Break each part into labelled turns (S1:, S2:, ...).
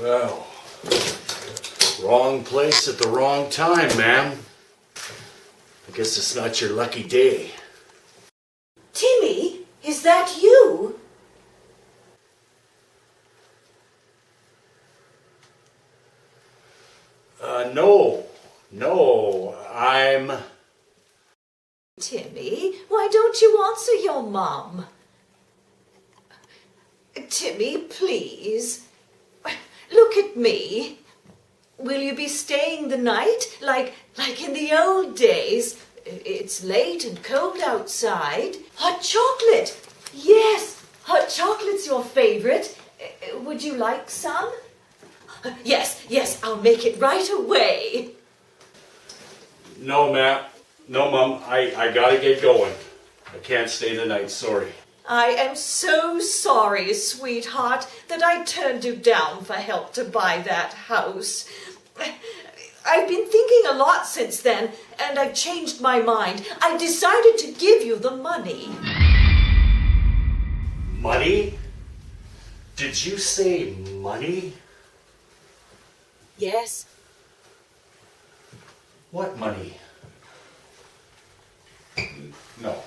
S1: Well, wrong place at the wrong time, ma'am. I guess it's not your lucky day.
S2: Timmy, is that you?
S1: No, I'm...
S2: Timmy, why don't you answer your mum? Timmy, please. Look at me. Will you be staying the night like in the old days? It's late and cold outside. Hot chocolate. Yes, hot chocolate's your favorite. Would you like some? Yes, I'll make it right away.
S1: No, ma'am. No, Mum. I gotta get going. I can't stay the night, sorry.
S2: I am so sorry, sweetheart, that I turned you down for help to buy that house. I've been thinking a lot since then, and I've changed my mind. I decided to give you the money.
S1: Money? Did you say money?
S2: Yes.
S1: What money? No.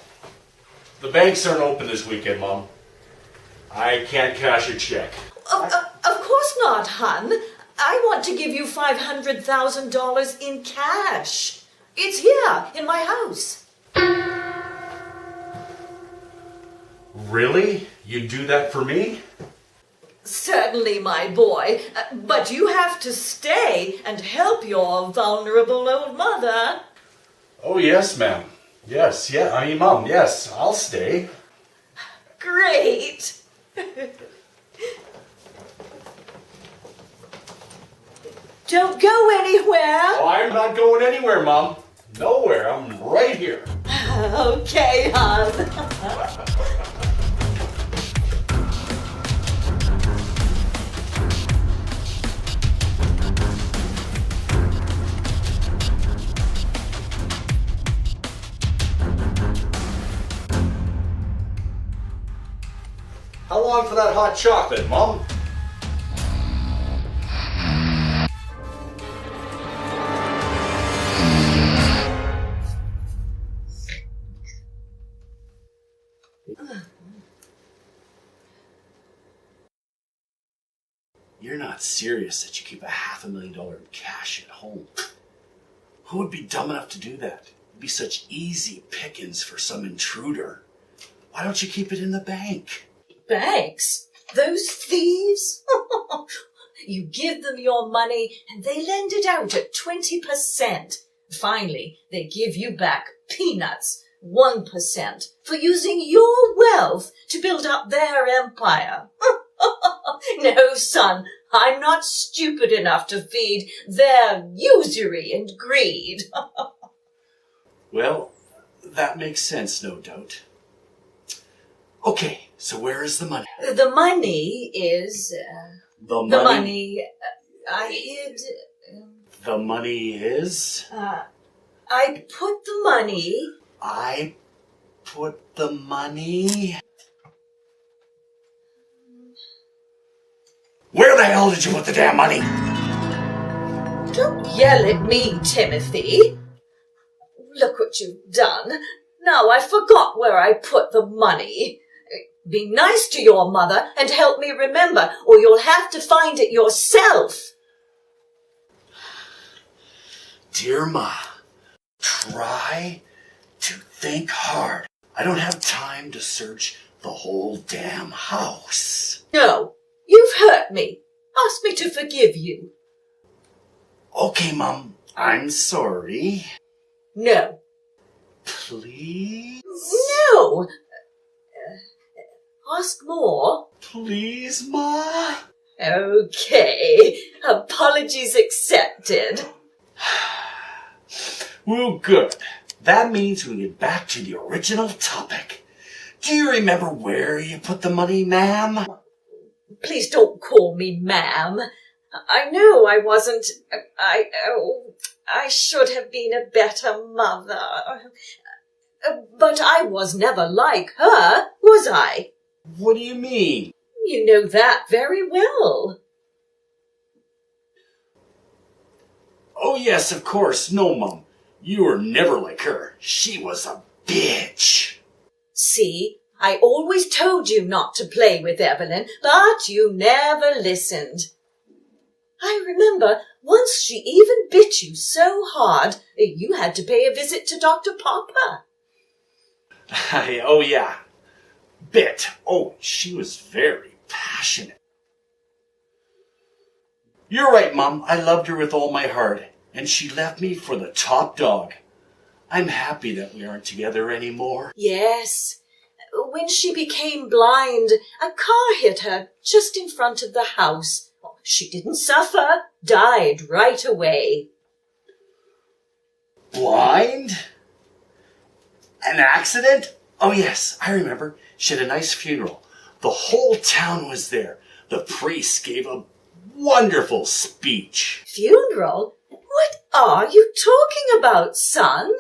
S1: The banks aren't open this weekend, Mom. I can't cash a check.
S2: Of course not, hon. I want to give you $500,000 in cash. It's here in my house.
S1: Really? You'd do that for me?
S2: Certainly, my boy. But you have to stay and help your vulnerable old mother.
S1: Oh, yes, ma'am. Yes, Mom, yes, I'll stay.
S2: Great. Don't go anywhere.
S1: Oh, I'm not going anywhere, Mom. Nowhere. I'm right here.
S2: Okay, hon.
S1: How long for that hot chocolate, Mom? You're not serious that you keep $500,000 in cash at home. Who would be dumb enough to do that? It'd be such easy pickings for some intruder. Why don't you keep it in the bank?
S2: Banks? Those thieves? You give them your money and they lend it out at 20%. Finally, they give you back peanuts, 1%, for using your wealth to build up their empire. No, son, I'm not stupid enough to feed their usury and greed.
S1: Well, that makes sense, no doubt. Okay, so where is the money?
S2: The money is...
S1: The
S2: money I hid...
S1: The money is?
S2: I put the money...
S1: I put the money... Where the hell did you put the damn money?
S2: Don't yell at me, Timothy. Look what you've done. Now I forgot where I put the money. Be nice to your mother and help me remember, or you'll have to find it yourself.
S1: Dear Ma, try to think hard. I don't have time to search the whole damn house.
S2: No, you've hurt me. Ask me to forgive you.
S1: Okay, Mom, I'm sorry.
S2: No.
S1: Please?
S2: No. Ask more.
S1: Please, Ma?
S2: Okay. Apologies accepted.
S1: Well, good. That means we get back to the original topic. Do you remember where you put the money, ma'am?
S2: Please don't call me ma'am. I know I wasn't... I should have been a better mother. But I was never like her, was I?
S1: What do you mean?
S2: You know that very well.
S1: Oh, yes, of course. No, Mum. You were never like her. She was a bitch.
S2: See, I always told you not to play with Evelyn, but you never listened. I remember once she even bit you so hard you had to pay a visit to Dr. Popper.
S1: Oh, yeah. Bit. Oh, she was very passionate. You're right, Mum. I loved her with all my heart, and she left me for the top dog. I'm happy that we aren't together anymore.
S2: Yes. When she became blind, a car hit her just in front of the house. She didn't suffer, died right away.
S1: Blind? An accident? Oh, yes, I remember. She had a nice funeral. The whole town was there. The priest gave a wonderful speech.
S2: Funeral? What are you talking about, son?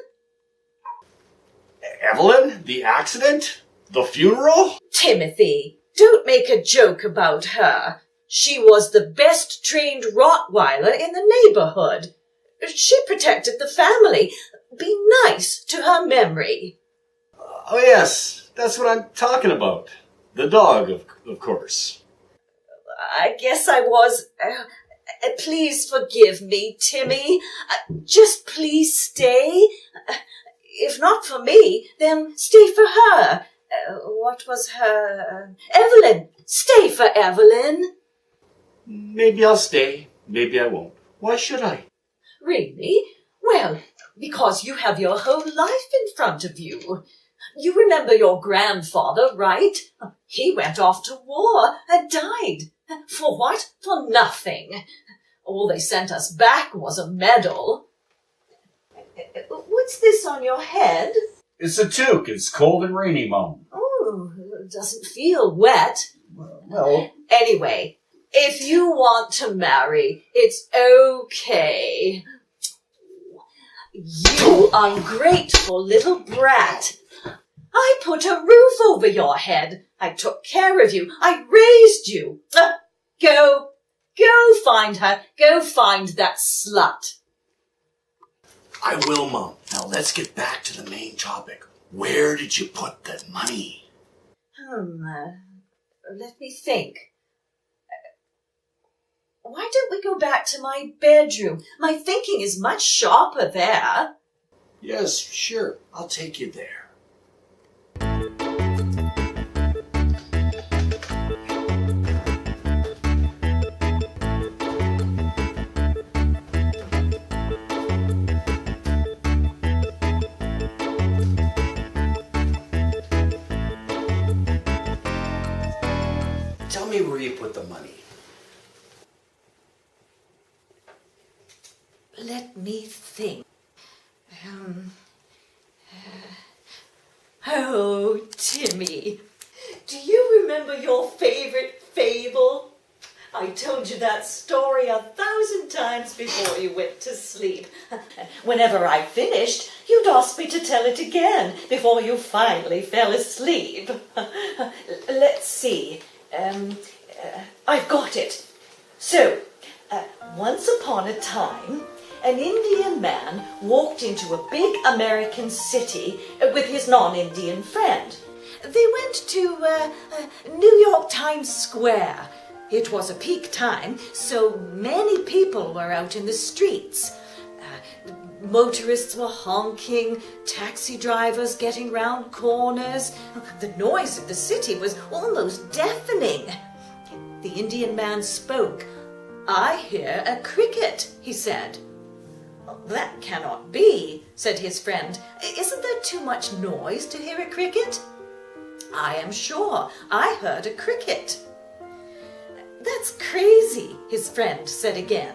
S1: Evelyn? The accident? The funeral?
S2: Timothy, don't make a joke about her. She was the best trained Rottweiler in the neighborhood. She protected the family. Be nice to her memory.
S1: Oh, yes, that's what I'm talking about. The dog, of course.
S2: I guess I was. Please forgive me, Timmy. Just please stay. If not for me, then stay for her. What was her? Evelyn. Stay for Evelyn.
S1: Maybe I'll stay. Maybe I won't. Why should I?
S2: Really? Well, because you have your whole life in front of you. You remember your grandfather, right? He went off to war and died. For what? For nothing. All they sent us back was a medal. What's this on your head?
S3: It's a toque. It's cold and rainy, Mom.
S2: Oh, it doesn't feel wet.
S3: Well,
S2: Anyway, if you want to marry, it's okay. You ungrateful little brat. I put a roof over your head. I took care of you. I raised you. Go find her. Go find that slut.
S1: I will, Mum. Now let's get back to the main topic. Where did you put that money?
S2: Let me think. Why don't we go back to my bedroom? My thinking is much sharper there.
S1: Yes, sure. I'll take you there. Tell me where you put the money.
S2: Let me think. Oh, Timmy, do you remember your favorite fable? I told you that story 1,000 times before you went to sleep. Whenever I finished, you'd ask me to tell it again before you finally fell asleep. Let's see. I've got it. So, once upon a time, an Indian man walked into a big American city with his non-Indian friend. They went to New York Times Square. It was a peak time, so many people were out in the streets. Motorists were honking, taxi drivers getting round corners. The noise of the city was almost deafening. The Indian man spoke. "I hear a cricket," he said. "That cannot be," said his friend. "Isn't there too much noise to hear a cricket?" "I am sure I heard a cricket." "That's crazy," his friend said again.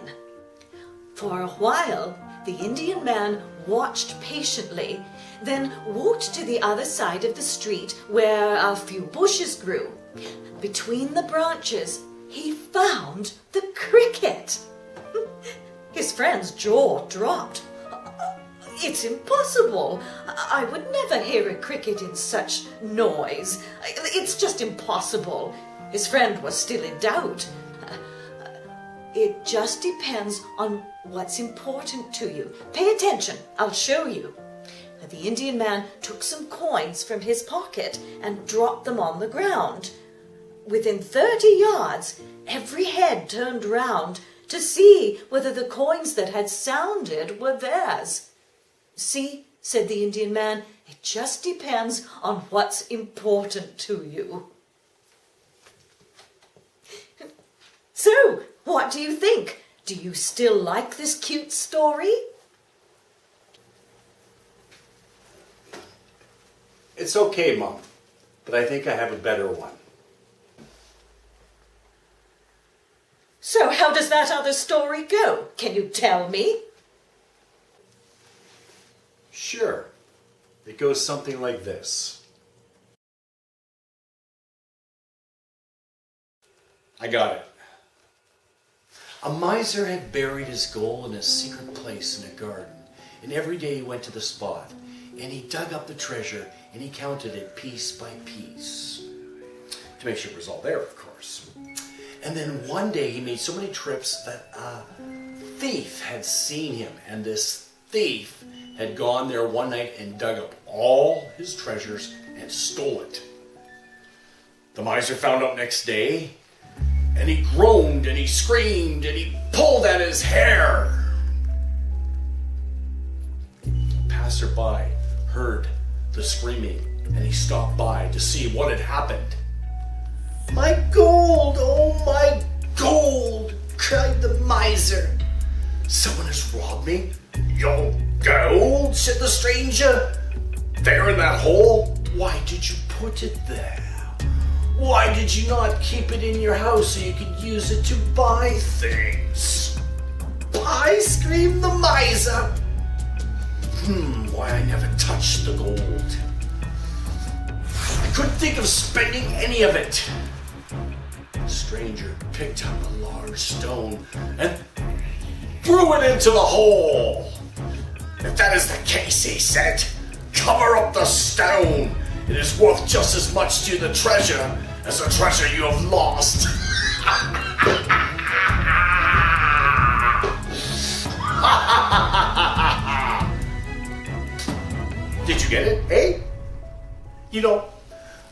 S2: For a while, the Indian man watched patiently, then walked to the other side of the street where a few bushes grew. Between the branches, he found the cricket. His friend's jaw dropped. "It's impossible. I would never hear a cricket in such noise. It's just impossible." His friend was still in doubt. "It just depends on what's important to you. Pay attention, I'll show you. The Indian man took some coins from his pocket and dropped them on the ground. Within 30 yards, every head turned round to see whether the coins that had sounded were theirs. See, said the Indian man, it just depends on what's important to you. So, what do you think? Do you still like this cute story?
S1: It's okay, Mom, but I think I have a better one.
S2: So how does that other story go? Can you tell me?
S1: Sure. It goes something like this. I got it. A miser had buried his gold in a secret place in a garden, and every day he went to the spot, and he dug up the treasure, and he counted it piece by piece, to make sure it was all there, of course. And then one day he made so many trips that a thief had seen him, and this thief had gone there one night and dug up all his treasures and stole it. The miser found out next day, and he groaned and he screamed and he pulled at his hair. A passerby heard the screaming, and he stopped by to see what had happened. "My gold, oh my gold," cried the miser. "Someone has robbed me." "Your gold?" said the stranger. "There in that hole?" "Why did you put it there? Why did you not keep it in your house so you could use it to buy things?" "Buy?" screamed the miser. Why I never touched the gold. I couldn't think of spending any of it. The stranger picked up a large stone and threw it into the hole. "If that is the case," he said, "cover up the stone. It is worth just as much to the treasure as the treasure you have lost." Did you get it, eh? You know,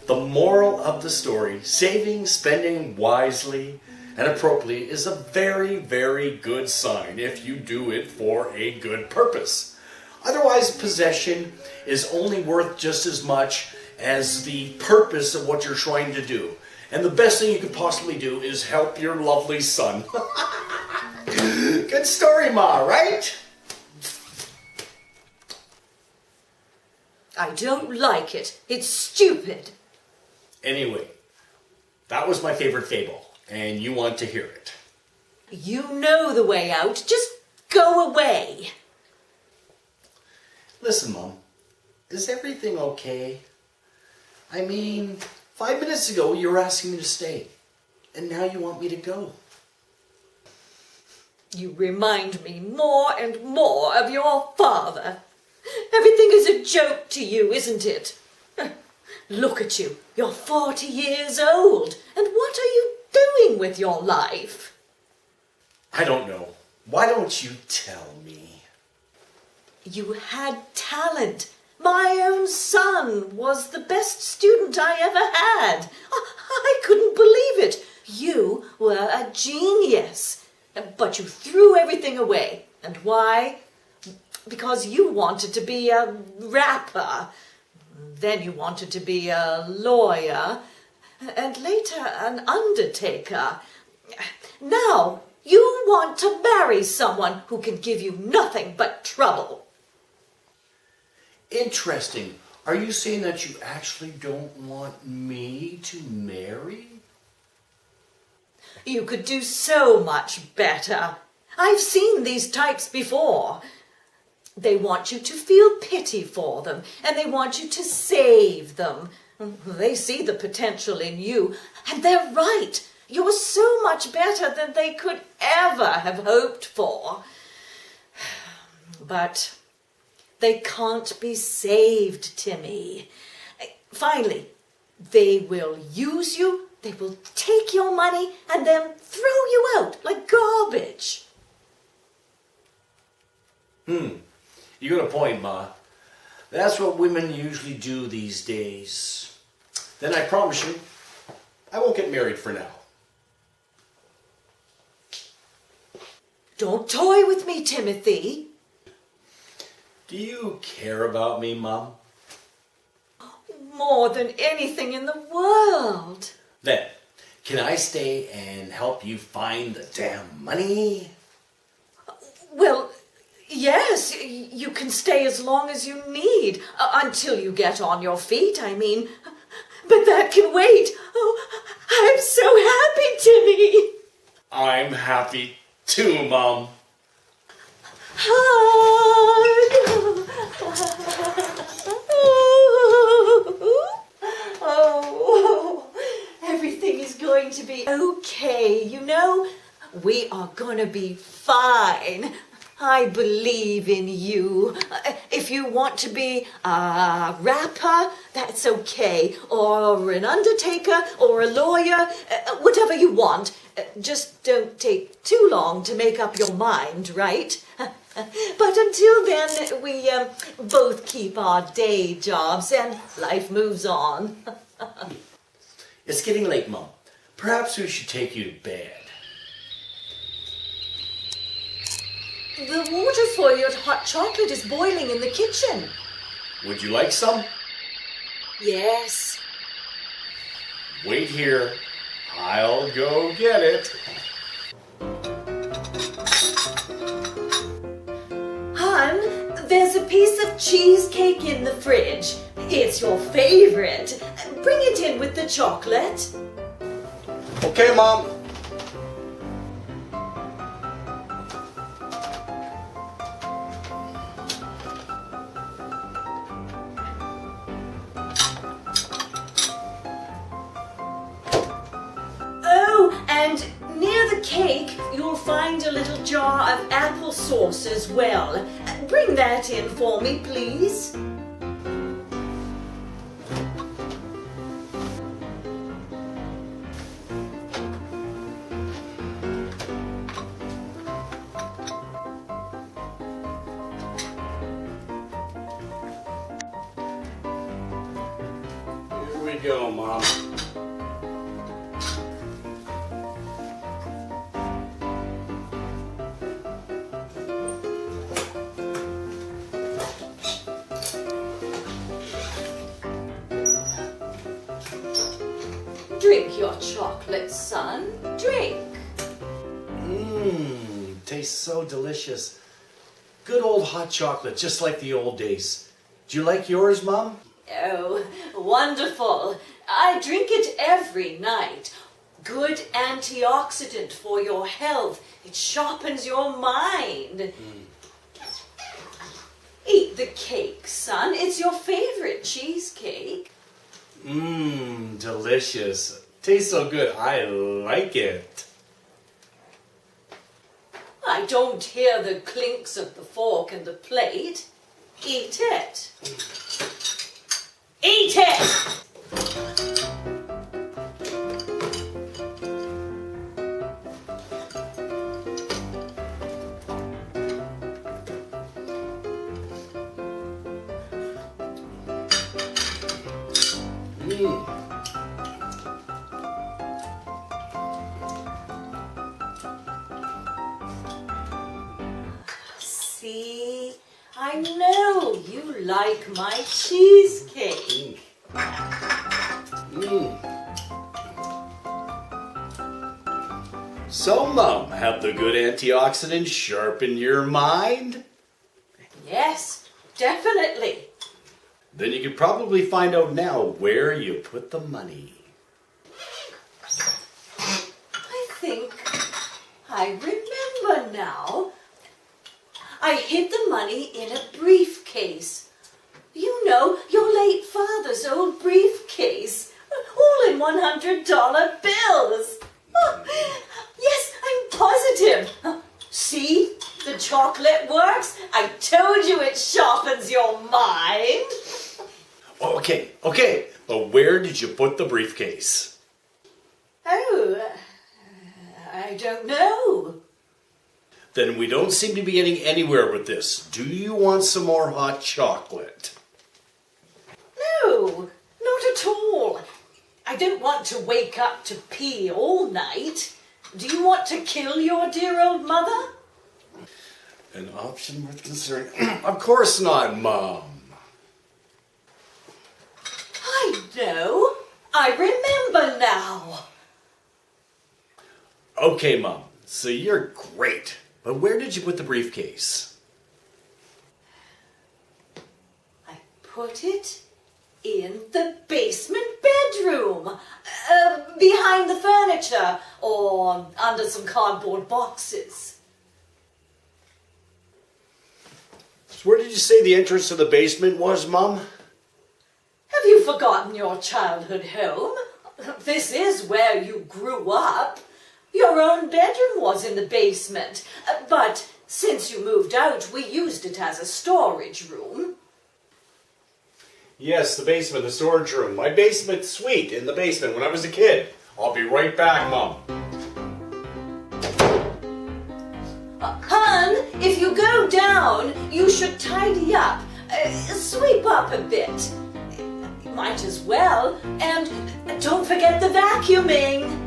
S1: the moral of the story, saving, spending wisely and appropriately is a very, very good sign if you do it for a good purpose. Otherwise, possession is only worth just as much as the purpose of what you're trying to do. And the best thing you could possibly do is help your lovely son. Good story, Ma, right?
S2: I don't like it. It's stupid.
S1: Anyway, that was my favorite fable, and you want to hear it.
S2: You know the way out. Just go away.
S1: Listen, Mom, is everything okay? I mean, 5 minutes ago you were asking me to stay, and now you want me to go.
S2: You remind me more and more of your father. Everything is a joke to you, isn't it? Look at you. You're 40 years old. And what are you doing with your life?
S1: I don't know. Why don't you tell me?
S2: You had talent. My own son was the best student I ever had. I couldn't believe it. You were a genius. But you threw everything away. And why? Because you wanted to be a rapper. Then you wanted to be a lawyer. And later an undertaker. Now you want to marry someone who can give you nothing but trouble.
S1: Interesting. Are you saying that you actually don't want me to marry?
S2: You could do so much better. I've seen these types before. They want you to feel pity for them, and they want you to save them. They see the potential in you, and they're right. You're so much better than they could ever have hoped for. But they can't be saved, Timmy. Finally, they will use you, they will take your money, and then throw you out like garbage.
S4: You got a point, Ma. That's what women usually do these days. Then I promise you, I won't get married for now.
S2: Don't toy with me, Timothy.
S4: Do you care about me, Mom?
S2: More than anything in the world.
S4: Then, can I stay and help you find the damn money?
S2: Well, yes, you can stay as long as you need. Until you get on your feet, I mean. But that can wait. Oh, I'm so happy, Timmy.
S4: I'm happy too, Mom.
S2: Oh, everything is going to be okay, you know? We are gonna be fine. I believe in you. If you want to be a rapper, that's okay. Or an undertaker, or a lawyer, whatever you want. Just don't take too long to make up your mind, right? But until then, we both keep our day jobs and life moves on.
S4: It's getting late, Mom. Perhaps we should take you to bed.
S2: The water for your hot chocolate is boiling in the kitchen.
S4: Would you like some?
S2: Yes.
S4: Wait here. I'll go get it.
S2: Hon, there's a piece of cheesecake in the fridge. It's your favorite. Bring it in with the chocolate.
S4: Okay, Mom.
S2: Oh, and near the cake, you'll find a little jar of applesauce as well. Bring that in for me, please.
S4: Here we go, Mom.
S2: Drink your chocolate, son. Drink.
S4: Tastes so delicious. Good old hot chocolate, just like the old days. Do you like yours, Mom?
S2: Oh, wonderful. I drink it every night. Good antioxidant for your health. It sharpens your mind. Eat the cake, son. It's your favorite cheesecake.
S4: Delicious. Tastes so good. I like it.
S2: I don't hear the clinks of the fork and the plate. Eat it. Eat it! See, I know you like my cheesecake.
S4: So, Mom, have the good antioxidants sharpen your mind?
S2: Yes, definitely.
S4: Then you could probably find out now where you put the money.
S2: I think I remember now. I hid the money in a briefcase. You know, your late father's old briefcase. All in $100 bills. Yes, I'm positive. See? The chocolate works. I told you it sharpens your mind.
S4: Okay. But where did you put the briefcase?
S2: Oh, I don't know.
S4: Then we don't seem to be getting anywhere with this. Do you want some more hot chocolate?
S2: No, not at all. I don't want to wake up to pee all night. Do you want to kill your dear old mother?
S4: An option worth considering. Of course not, Mom.
S2: I know. I remember now.
S4: Okay, Mom. So you're great. But where did you put the briefcase?
S2: I put it in the basement bedroom. Behind the furniture or under some cardboard boxes.
S4: So where did you say the entrance to the basement was, Mom?
S2: Have you forgotten your childhood home? This is where you grew up. Your own bedroom was in the basement, but since you moved out, we used it as a storage room.
S4: Yes, the basement, the storage room. My basement suite in the basement when I was a kid. I'll be right back, Mom.
S2: Hun, if you go down, you should tidy up. Sweep up a bit. Might as well. And don't forget the vacuuming.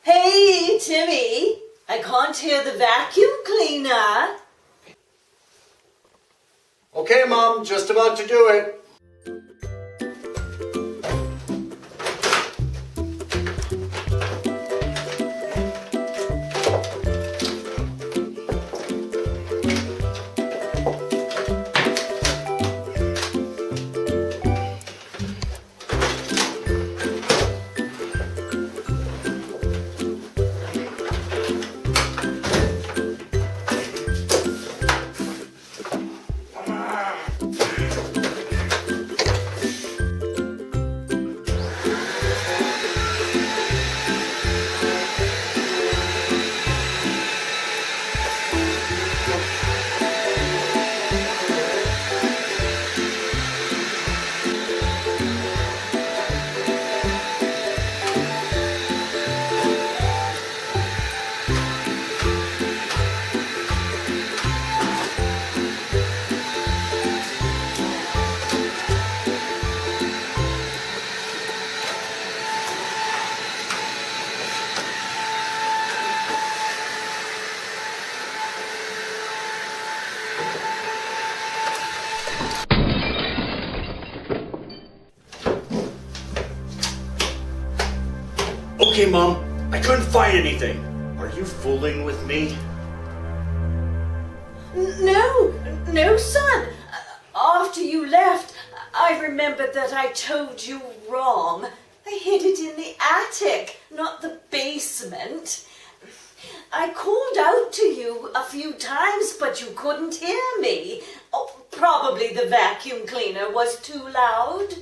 S2: Hey, Timmy, I can't hear the vacuum cleaner.
S4: Okay, Mom, just about to do it. Okay, Mom, I couldn't find anything. Are you fooling with me?
S2: No, son. After you left, I remembered that I told you wrong. I hid it in the attic, not the basement. I called out to you a few times, but you couldn't hear me. Oh, probably the vacuum cleaner was too loud.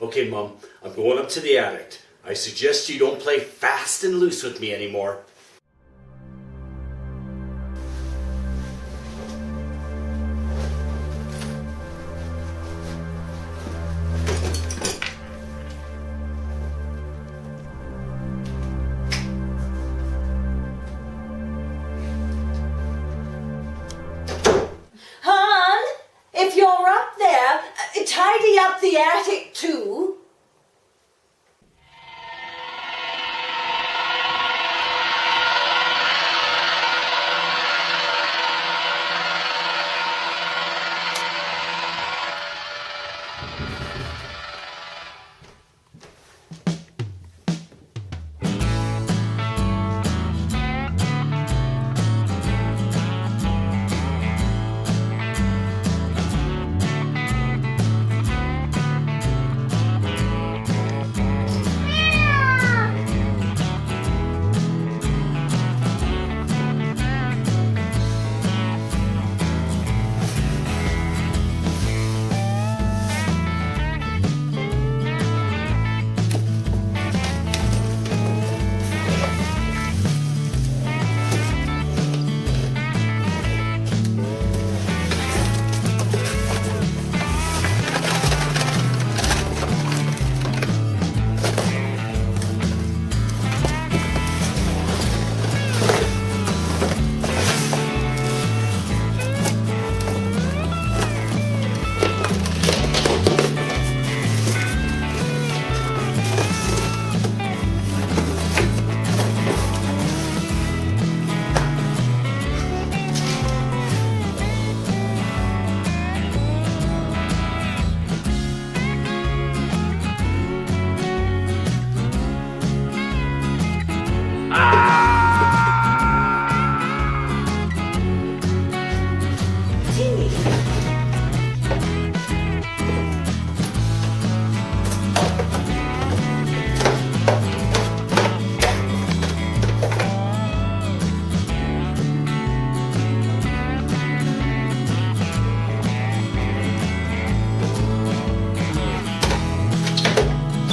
S4: Okay, Mom, I'm going up to the attic. I suggest you don't play fast and loose with me anymore.
S2: Hon, if you're up there, tidy up the attic too.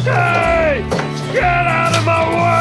S5: Hey! Get out of my way!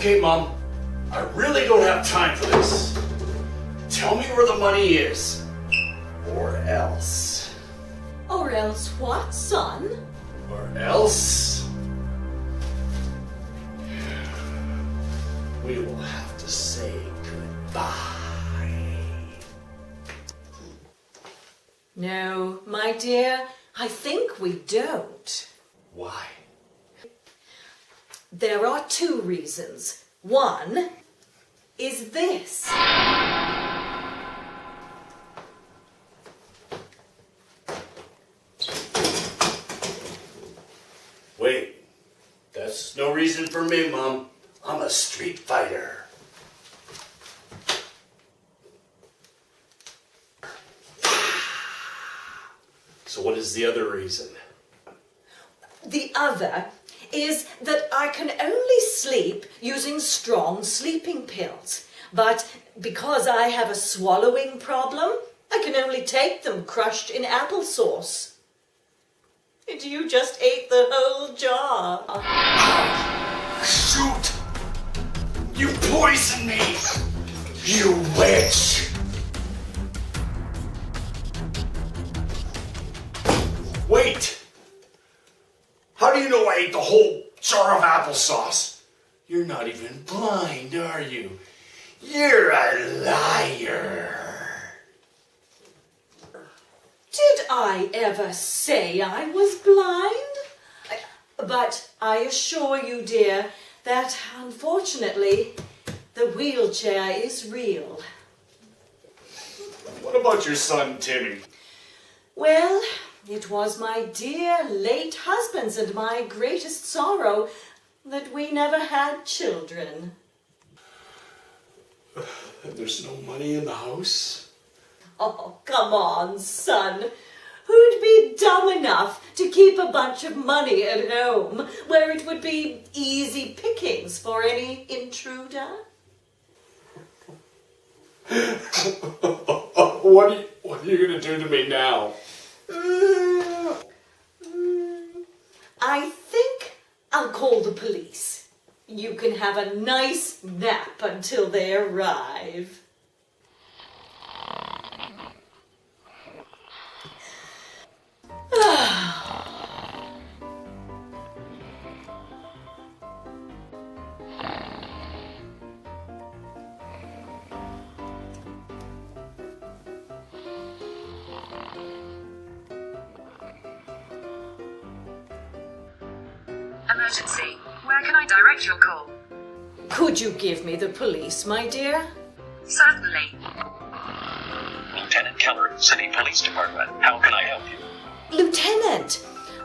S1: Okay, Mom. I really don't have time for this. Tell me where the money is. Or else.
S2: Or else what, son?
S1: Or else. We will have to say goodbye.
S2: No, my dear, I think we don't.
S1: Why?
S2: There are 2 reasons. One is this.
S1: Wait, that's no reason for me, Mom. I'm a street fighter. So what is the other reason?
S2: The other is that I can only sleep using strong sleeping pills. But because I have a swallowing problem, I can only take them crushed in applesauce. And you just ate the whole jar.
S1: Shoot! You poisoned me! You witch! Wait! How do you know I ate the whole jar of applesauce? You're not even blind, are you? You're a liar!
S2: Did I ever say I was blind? But I assure you, dear, that unfortunately the wheelchair is real.
S1: What about your son, Timmy?
S2: Well, it was my dear late husband's and my greatest sorrow that we never had children.
S1: And there's no money in the house?
S2: Oh, come on, son. Who'd be dumb enough to keep a bunch of money at home where it would be easy pickings for any intruder?
S1: What are you going to do to me now?
S2: I think I'll call the police. You can have a nice nap until they arrive.
S6: Emergency. Where can I direct your call?
S2: Could you give me the police, my dear?
S6: Certainly.
S7: Lieutenant Keller, City Police Department. How can I help you?
S2: Lieutenant,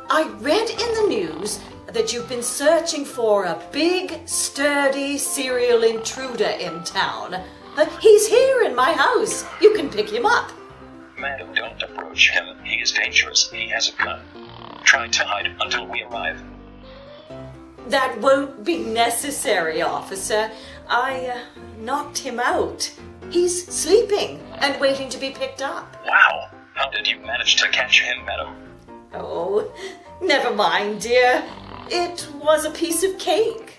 S2: I read in the news that you've been searching for a big, sturdy serial intruder in town. He's here in my house. You can pick him up.
S7: Madam, don't approach him. He is dangerous. He has a gun. Try to hide until we arrive.
S2: That won't be necessary, officer. I knocked him out. He's sleeping and waiting to be picked up.
S7: Wow! How did you manage to catch him, madam?
S2: Oh, never mind, dear. It was a piece of cake.